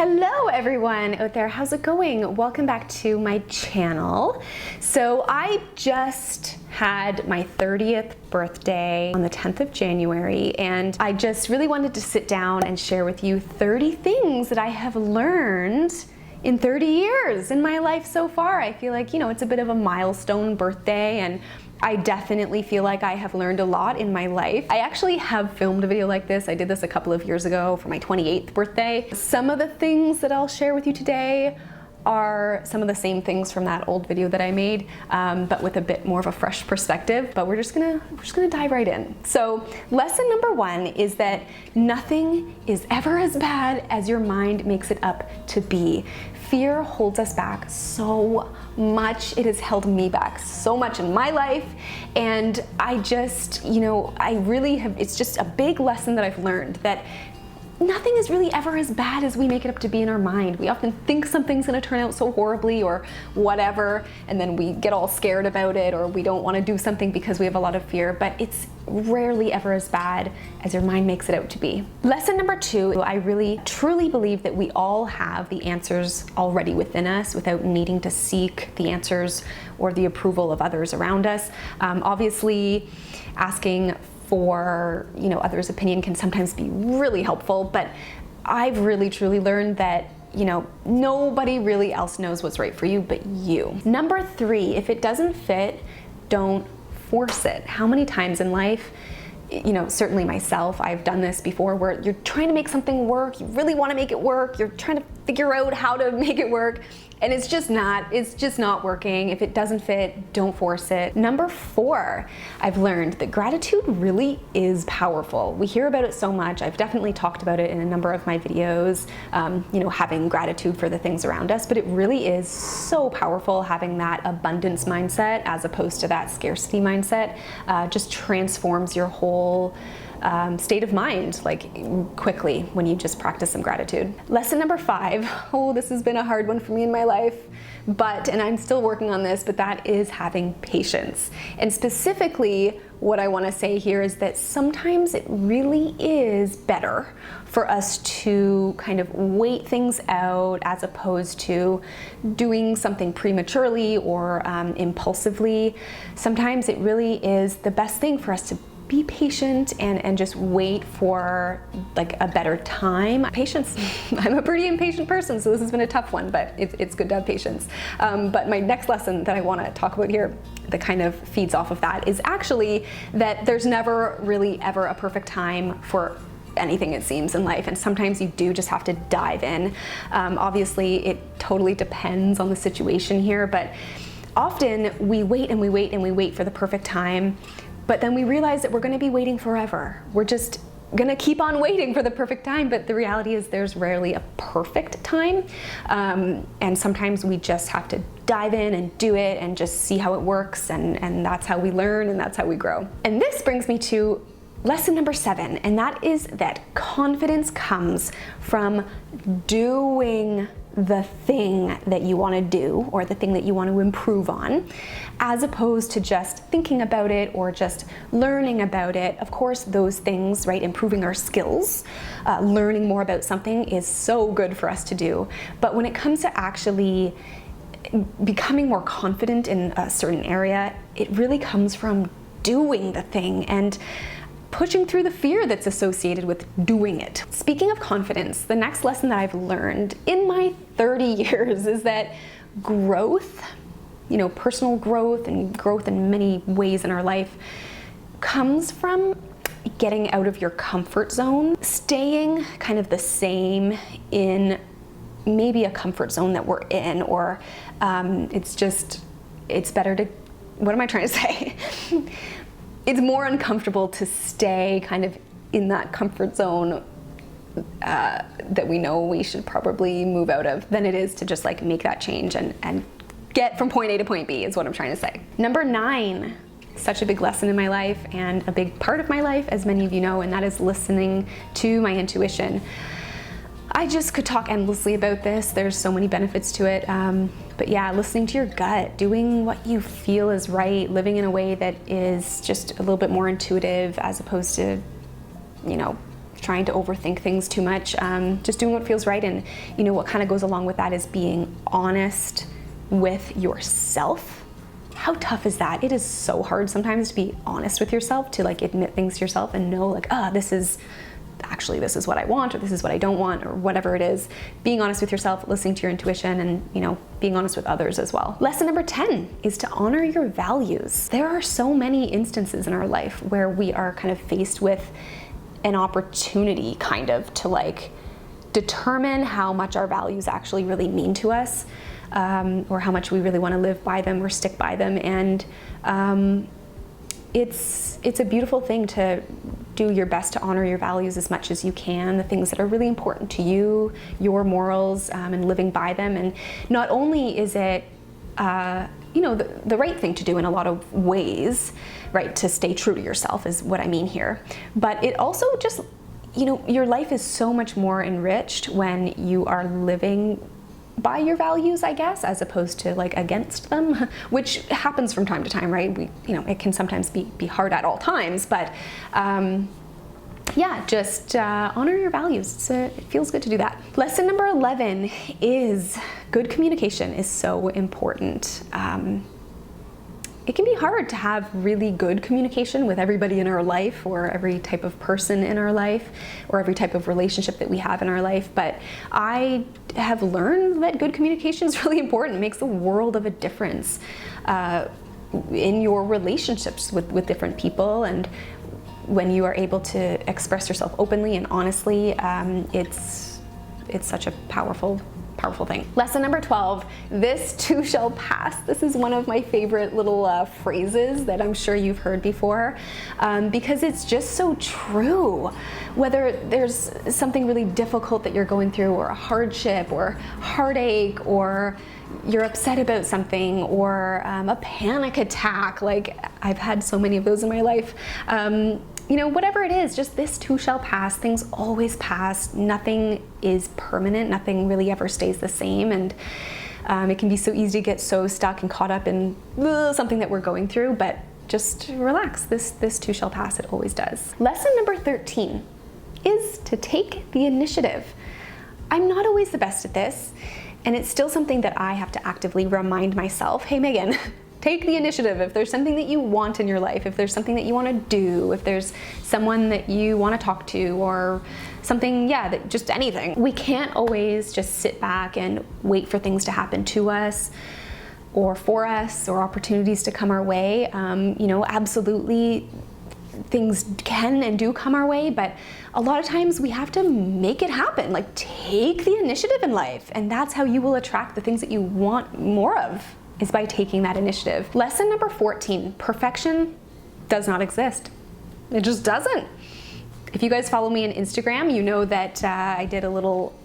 Hello everyone out there, how's it going? Welcome back to my channel. So I just had my 30th birthday on the 10th of January, and I just really wanted to sit down and share with you 30 things that I have learned in 30 years in my life so far. I feel like, it's a bit of a milestone birthday, and I definitely feel like I have learned a lot in my life. I actually have filmed a video like this. I did this a couple of years ago for my 28th birthday. Some of the things that I'll share with you today are some of the same things from that old video that I made, but with a bit more of a fresh perspective. But we're just gonna dive right in. So lesson number one is that nothing is ever as bad as your mind makes it up to be. Fear holds us back so much. It has held me back so much in my life, and I just, it's just a big lesson that I've learned, that nothing is really ever as bad as we make it up to be in our mind. We often think something's gonna turn out so horribly or whatever, and then we get all scared about it, or we don't wanna do something because we have a lot of fear, but it's rarely ever as bad as your mind makes it out to be. Lesson number two, I really truly believe that we all have the answers already within us without needing to seek the answers or the approval of others around us. Obviously, asking for others' opinion can sometimes be really helpful, but I've really truly learned that nobody really else knows what's right for you but you. Number three, if it doesn't fit, don't force it. How many times in life, certainly myself, I've done this before, where you're trying to make something work, you really want to make it work, you're trying to figure out how to make it work, and it's just not working. If it doesn't fit, don't force it. Number four, I've learned that gratitude really is powerful. We hear about it so much. I've definitely talked about it in a number of my videos, having gratitude for the things around us, but it really is so powerful having that abundance mindset as opposed to that scarcity mindset. Just transforms your whole state of mind, like, quickly when you just practice some gratitude. Lesson number five, this has been a hard one for me in my life, and I'm still working on this, but that is having patience. And specifically, what I want to say here is that sometimes it really is better for us to kind of wait things out as opposed to doing something prematurely or impulsively. Sometimes it really is the best thing for us to be patient and just wait for like a better time. Patience, I'm a pretty impatient person, so this has been a tough one, but it's good to have patience. But my next lesson that I want to talk about here that kind of feeds off of that is actually that there's never really ever a perfect time for anything, it seems, in life, and sometimes you do just have to dive in. Obviously, it totally depends on the situation here, but often we wait and we wait and we wait for the perfect time, but then we realize that we're going to be waiting forever. We're just going to keep on waiting for the perfect time, but the reality is there's rarely a perfect time, and sometimes we just have to dive in and do it and just see how it works, and that's how we learn and that's how we grow. And this brings me to lesson number seven, and that is that confidence comes from doing the thing that you want to do or the thing that you want to improve on, as opposed to just thinking about it or just learning about it. Of course, those things, right, improving our skills, learning more about something is so good for us to do. But when it comes to actually becoming more confident in a certain area, it really comes from doing the thing and pushing through the fear that's associated with doing it. Speaking of confidence, the next lesson that I've learned in my 30 years is that growth, personal growth and growth in many ways in our life, comes from getting out of your comfort zone, staying kind of the same in maybe a comfort zone that we're in, or it's better to, what am I trying to say? It's more uncomfortable to stay kind of in that comfort zone that we know we should probably move out of than it is to just like make that change and get from point A to point B, is what I'm trying to say. Number nine, such a big lesson in my life and a big part of my life, as many of you know, and that is listening to my intuition. I just could talk endlessly about this. There's so many benefits to it. But yeah, listening to your gut, doing what you feel is right, living in a way that is just a little bit more intuitive as opposed to, trying to overthink things too much, just doing what feels right. And what kind of goes along with that is being honest with yourself. How tough is that? It is so hard sometimes to be honest with yourself, to like admit things to yourself and know like, this is what I want, or this is what I don't want, or whatever it is. Being honest with yourself, listening to your intuition, and being honest with others as well. Lesson number 10 is to honor your values. There are so many instances in our life where we are kind of faced with an opportunity kind of to like determine how much our values actually really mean to us, or how much we really want to live by them or stick by them. And it's a beautiful thing to do your best to honor your values as much as you can, the things that are really important to you, your morals, and living by them. And not only is it the right thing to do in a lot of ways, right, to stay true to yourself is what I mean here, but it also just, your life is so much more enriched when you are living by your values, I guess, as opposed to like against them, which happens from time to time, right? It can sometimes be hard at all times, but just honor your values. It feels good to do that. Lesson number 11 is good communication is so important. It can be hard to have really good communication with everybody in our life, or every type of person in our life, or every type of relationship that we have in our life. But I have learned that good communication is really important. It makes a world of a difference in your relationships with different people. And when you are able to express yourself openly and honestly, it's such a powerful thing. Lesson number 12, this too shall pass. This is one of my favorite little phrases that I'm sure you've heard before, because it's just so true. Whether there's something really difficult that you're going through, or a hardship, or heartache, or you're upset about something, or a panic attack, like I've had so many of those in my life. Whatever it is, just this too shall pass. Things always pass. Nothing is permanent. Nothing really ever stays the same. And it can be so easy to get so stuck and caught up in something that we're going through, but just relax. This too shall pass. It always does. Lesson number 13 is to take the initiative. I'm not always the best at this, and it's still something that I have to actively remind myself, hey, Megan, take the initiative. If there's something that you want in your life, if there's something that you want to do, if there's someone that you want to talk to, or something, that just anything. We can't always just sit back and wait for things to happen to us, or for us, or opportunities to come our way. Absolutely things can and do come our way, but a lot of times we have to make it happen. Like, take the initiative in life, and that's how you will attract the things that you want more of, is by taking that initiative. Lesson number 14, perfection does not exist. It just doesn't. If you guys follow me on Instagram, you know that I did a little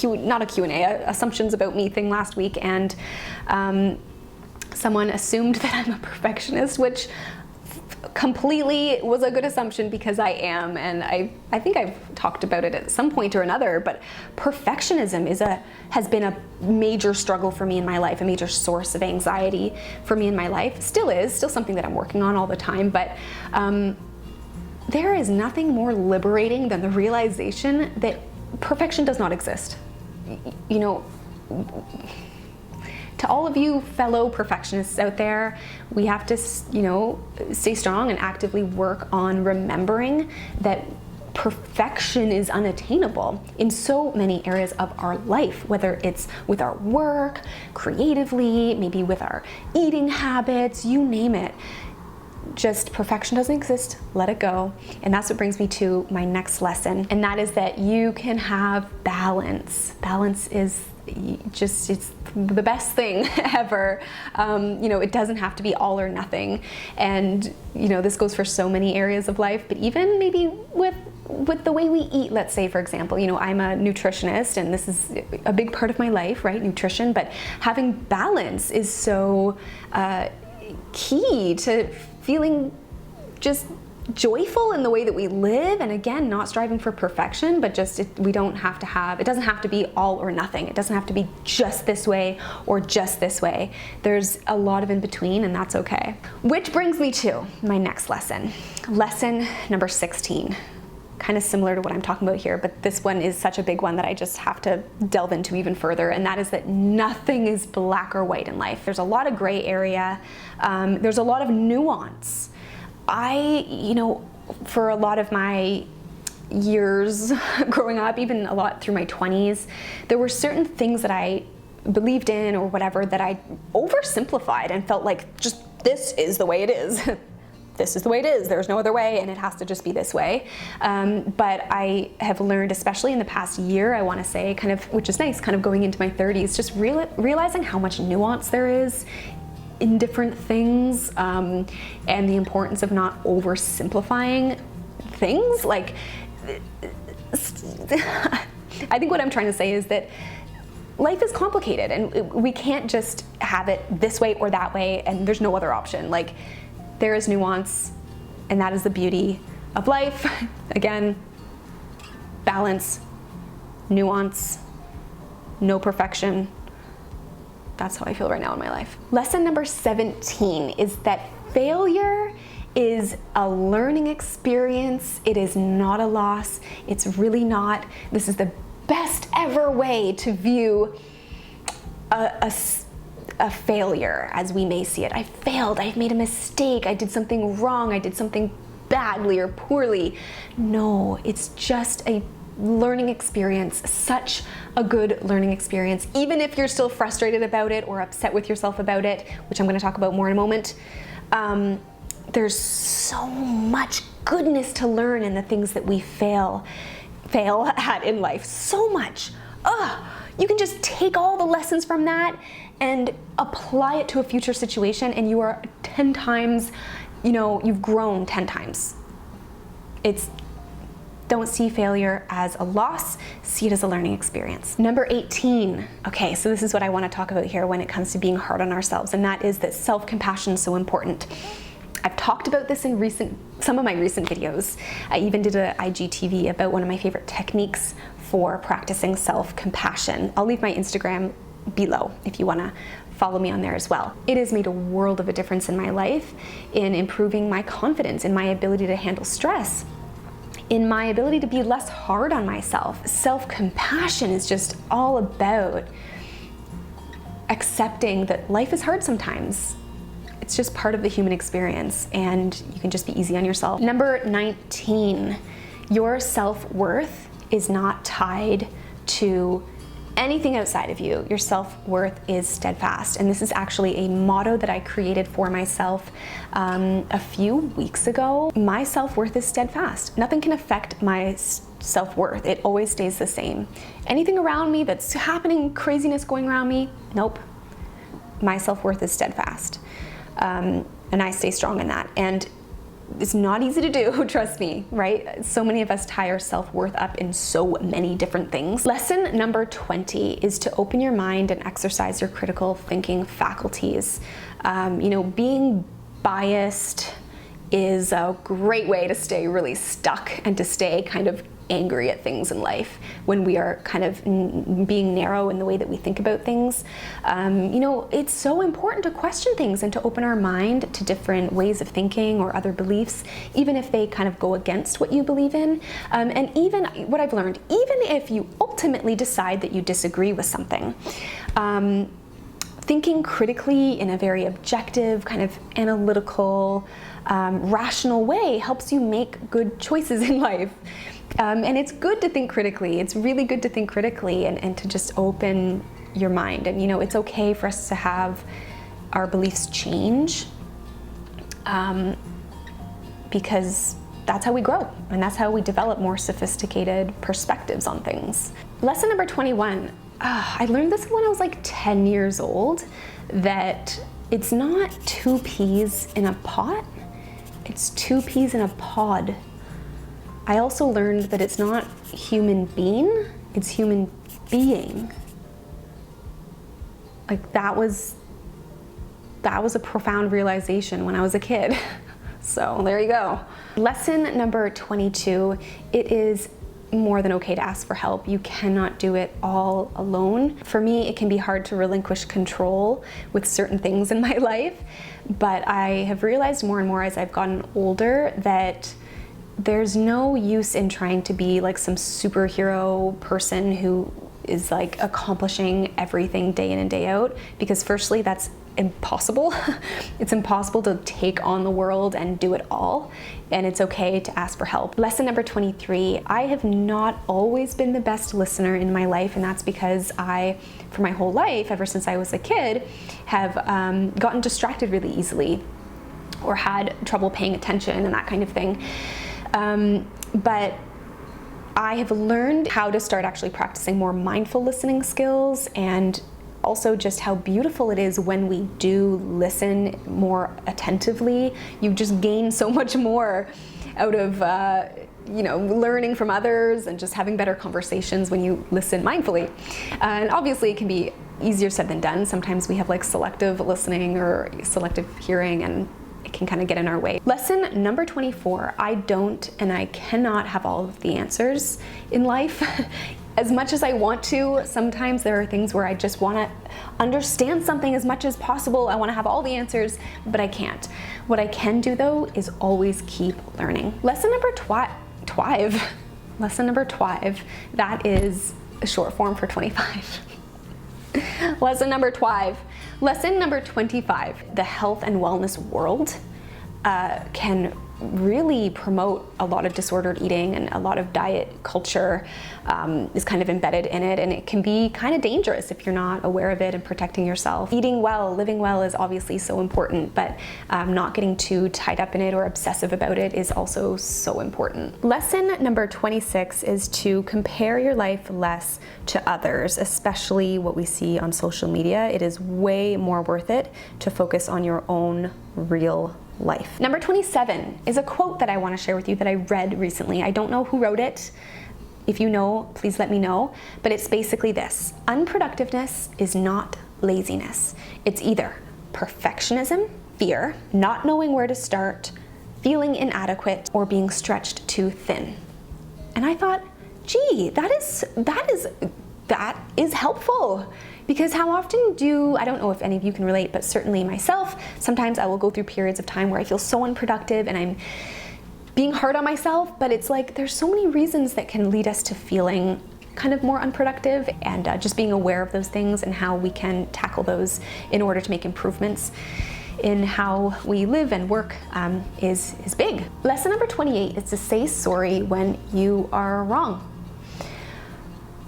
not a Q&A, assumptions about me thing last week, and someone assumed that I'm a perfectionist, which completely was a good assumption, because I am, and I think I've talked about it at some point or another, but perfectionism has been a major struggle for me in my life, a major source of anxiety for me in my life. Still something that I'm working on all the time, but there is nothing more liberating than the realization that perfection does not exist. To all of you fellow perfectionists out there, we have to, stay strong and actively work on remembering that perfection is unattainable in so many areas of our life, whether it's with our work, creatively, maybe with our eating habits, you name it. Just perfection doesn't exist, let it go. And that's what brings me to my next lesson, and that is that you can have balance. Balance is it's the best thing ever. It doesn't have to be all or nothing. And, this goes for so many areas of life, but even maybe with the way we eat, let's say, for example, I'm a nutritionist, and this is a big part of my life, right? Nutrition, but having balance is so key to feeling just joyful in the way that we live, and again, not striving for perfection, but just it doesn't have to be all or nothing. It doesn't have to be just this way or just this way. There's a lot of in between, and that's okay. Which brings me to my next lesson. Lesson number 16. kind of similar to what I'm talking about here, but this one is such a big one that I just have to delve into even further, and that is that nothing is black or white in life. There's a lot of gray area. There's a lot of nuance. For a lot of my years growing up, even a lot through my 20s, there were certain things that I believed in or whatever that I oversimplified and felt like just this is the way it is. This is the way it is. There's no other way, and it has to just be this way. But I have learned, especially in the past year, I want to say, kind of, which is nice, kind of going into my 30s, just realizing how much nuance there is in different things, and the importance of not oversimplifying things. Like, I think what I'm trying to say is that life is complicated, and we can't just have it this way or that way, and there's no other option. Like, there is nuance, and that is the beauty of life. Again, balance, nuance, no perfection. That's how I feel right now in my life. Lesson number 17 is that failure is a learning experience. It is not a loss. It's really not. This is the best ever way to view a failure as we may see it. I failed, I made a mistake, I did something wrong, I did something badly or poorly. No, it's just a learning experience, such a good learning experience. Even if you're still frustrated about it or upset with yourself about it, which I'm going to talk about more in a moment, there's so much goodness to learn in the things that we fail at in life. So much. You can just take all the lessons from that and apply it to a future situation, and you are 10 times, you've grown 10 times. Don't see failure as a loss, see it as a learning experience. Number 18. Okay, so this is what I want to talk about here when it comes to being hard on ourselves, and that is that self-compassion is so important. I've talked about this in some of my recent videos. I even did an IGTV about one of my favorite techniques for practicing self-compassion. I'll leave my Instagram below if you want to follow me on there as well. It has made a world of a difference in my life, in improving my confidence, in my ability to handle stress, in my ability to be less hard on myself. Self-compassion is just all about accepting that life is hard sometimes. It's just part of the human experience, and you can just be easy on yourself. Number 19, your self-worth is not tied to anything outside of you. Your self-worth is steadfast. And this is actually a motto that I created for myself a few weeks ago. My self-worth is steadfast. Nothing can affect my self-worth. It always stays the same. Anything around me that's happening, craziness going around me, nope. My self-worth is steadfast. And I stay strong in that. And it's not easy to do, trust me, right? So many of us tie our self-worth up in so many different things. Lesson number 20 is to open your mind and exercise your critical thinking faculties. Being biased is a great way to stay really stuck and to stay kind of angry at things in life when we are kind of being narrow in the way that we think about things. It's so important to question things and to open our mind to different ways of thinking or other beliefs, even if they kind of go against what you believe in. And even what I've learned, even if you ultimately decide that you disagree with something, thinking critically in a very objective, kind of analytical, rational way helps you make good choices in life. And it's good to think critically. It's really good to think critically and to just open your mind. And it's okay for us to have our beliefs change, because that's how we grow and that's how we develop more sophisticated perspectives on things. Lesson number 21. I learned this when I was like 10 years old, that it's not 2 peas in a pot, it's 2 peas in a pod. I also learned that it's not human being, it's human being. Like that was a profound realization when I was a kid. So there you go. Lesson number 22, it is more than okay to ask for help. You cannot do it all alone. For me, it can be hard to relinquish control with certain things in my life, but I have realized more and more as I've gotten older that there's no use in trying to be like some superhero person who is like accomplishing everything day in and day out, because firstly, that's impossible. It's impossible to take on the world and do it all, and it's okay to ask for help. Lesson number 23, I have not always been the best listener in my life, and that's because I, for my whole life, ever since I was a kid, have gotten distracted really easily or had trouble paying attention and that kind of thing. But I have learned how to start actually practicing more mindful listening skills, and also just how beautiful it is when we do listen more attentively. You just gain so much more out of learning from others and just having better conversations when you listen mindfully. And obviously it can be easier said than done. Sometimes we have like selective listening or selective hearing, and it can kind of get in our way. Lesson number 24, I don't and I cannot have all of the answers in life. As much as I want to, sometimes there are things where I just want to understand something as much as possible. I want to have all the answers, but I can't. What I can do though is always keep learning. Lesson number 12. Lesson number 12, that is a short form for 25. Lesson number 12. Lesson number 25, the health and wellness world can really promote a lot of disordered eating, and a lot of diet culture is kind of embedded in it, and it can be kind of dangerous if you're not aware of it and protecting yourself. Eating well, living well is obviously so important, but not getting too tied up in it or obsessive about it is also so important. Lesson number 26 is to compare your life less to others, especially what we see on social media. It is way more worth it to focus on your own real life. Number 27 is a quote that I want to share with you that I read recently. I don't know who wrote it. If you know, please let me know. But it's basically this: unproductiveness is not laziness. It's either perfectionism, fear, not knowing where to start, feeling inadequate, or being stretched too thin. And I thought, gee, that is helpful. Because how often I don't know if any of you can relate, but certainly myself, sometimes I will go through periods of time where I feel so unproductive and I'm being hard on myself, but it's like there's so many reasons that can lead us to feeling kind of more unproductive, and just being aware of those things and how we can tackle those in order to make improvements in how we live and work is big. Lesson number 28 is to say sorry when you are wrong.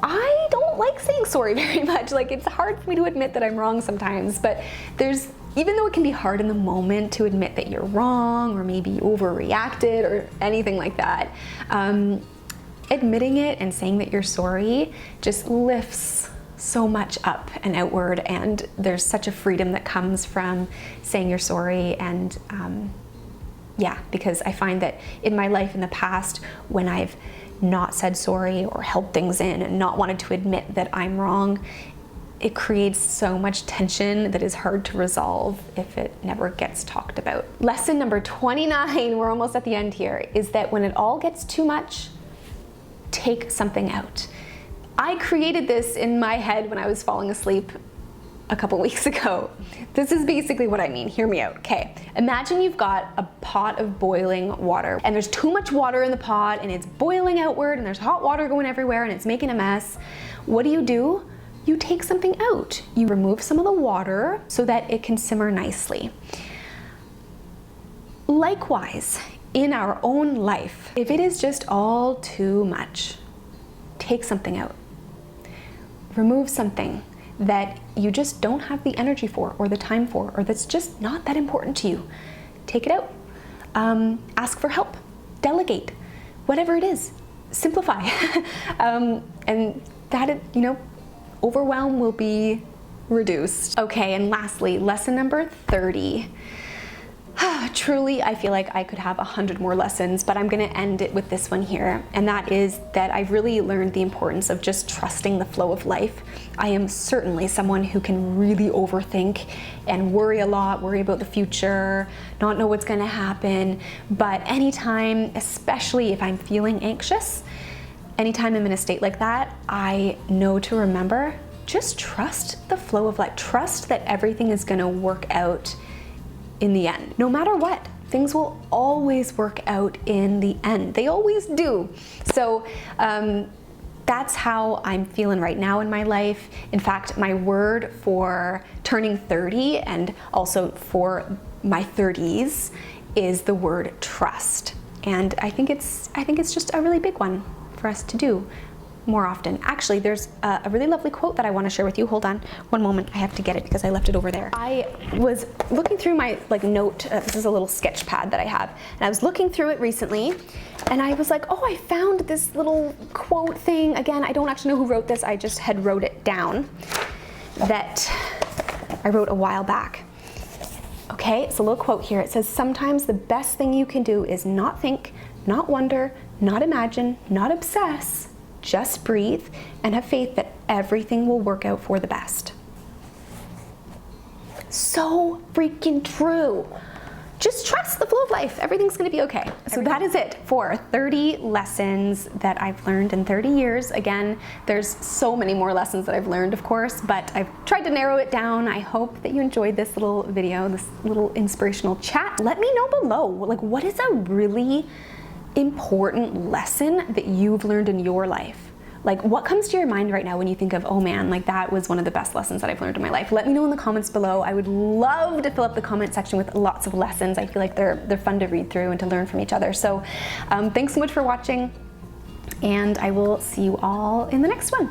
I don't like saying sorry very much. Like, it's hard for me to admit that I'm wrong sometimes, but even though it can be hard in the moment to admit that you're wrong, or maybe you overreacted or anything like that, admitting it and saying that you're sorry just lifts so much up and outward, and there's such a freedom that comes from saying you're sorry. And because I find that in my life in the past, when I've not said sorry or held things in and not wanted to admit that I'm wrong, it creates so much tension that is hard to resolve if it never gets talked about. Lesson number 29, we're almost at the end here, is that when it all gets too much, take something out. I created this in my head when I was falling asleep a couple weeks ago. This is basically what I mean. Hear me out. Okay, imagine you've got a pot of boiling water, and there's too much water in the pot, and it's boiling outward, and there's hot water going everywhere, and it's making a mess. What do? You take something out. You remove some of the water so that it can simmer nicely. Likewise, in our own life, if it is just all too much, take something out. Remove something that you just don't have the energy for, or the time for, or that's just not that important to you. Take it out. Ask for help. Delegate. Whatever it is. Simplify. And that, overwhelm will be reduced. Okay, and lastly, lesson number 30. Truly, I feel like I could have 100 more lessons, but I'm gonna end it with this one here. And that is that I've really learned the importance of just trusting the flow of life. I am certainly someone who can really overthink and worry a lot, worry about the future, not know what's gonna happen. But anytime, especially if I'm feeling anxious, anytime I'm in a state like that, I know to remember, just trust the flow of life. Trust that everything is gonna work out in the end, no matter what. things will always work out in the end. They always do. So that's how I'm feeling right now in my life. In fact, my word for turning 30 and also for my 30s is the word trust. And I think it's just a really big one for us to do more often. Actually, there's a really lovely quote that I want to share with you. Hold on one moment. I have to get it because I left it over there. I was looking through my note. This is a little sketch pad that I have. And I was looking through it recently and I was like, oh, I found this little quote thing. Again, I don't actually know who wrote this. I just had wrote it down that I wrote a while back. Okay, it's a little quote here. It says, sometimes the best thing you can do is not think, not wonder, not imagine, not obsess. Just breathe and have faith that everything will work out for the best. So freaking true. Just trust the flow of life. Everything's gonna be okay. So that is it for 30 lessons that I've learned in 30 years. Again, there's so many more lessons that I've learned, of course, but I've tried to narrow it down. I hope that you enjoyed this little video, this little inspirational chat. Let me know below, what is a really important lesson that you've learned in your life? What comes to your mind right now when you think of, oh man, that was one of the best lessons that I've learned in my life? Let me know in the comments below. I would love to fill up the comment section with lots of lessons. I feel like they're fun to read through and to learn from each other. So thanks so much for watching, and I will see you all in the next one.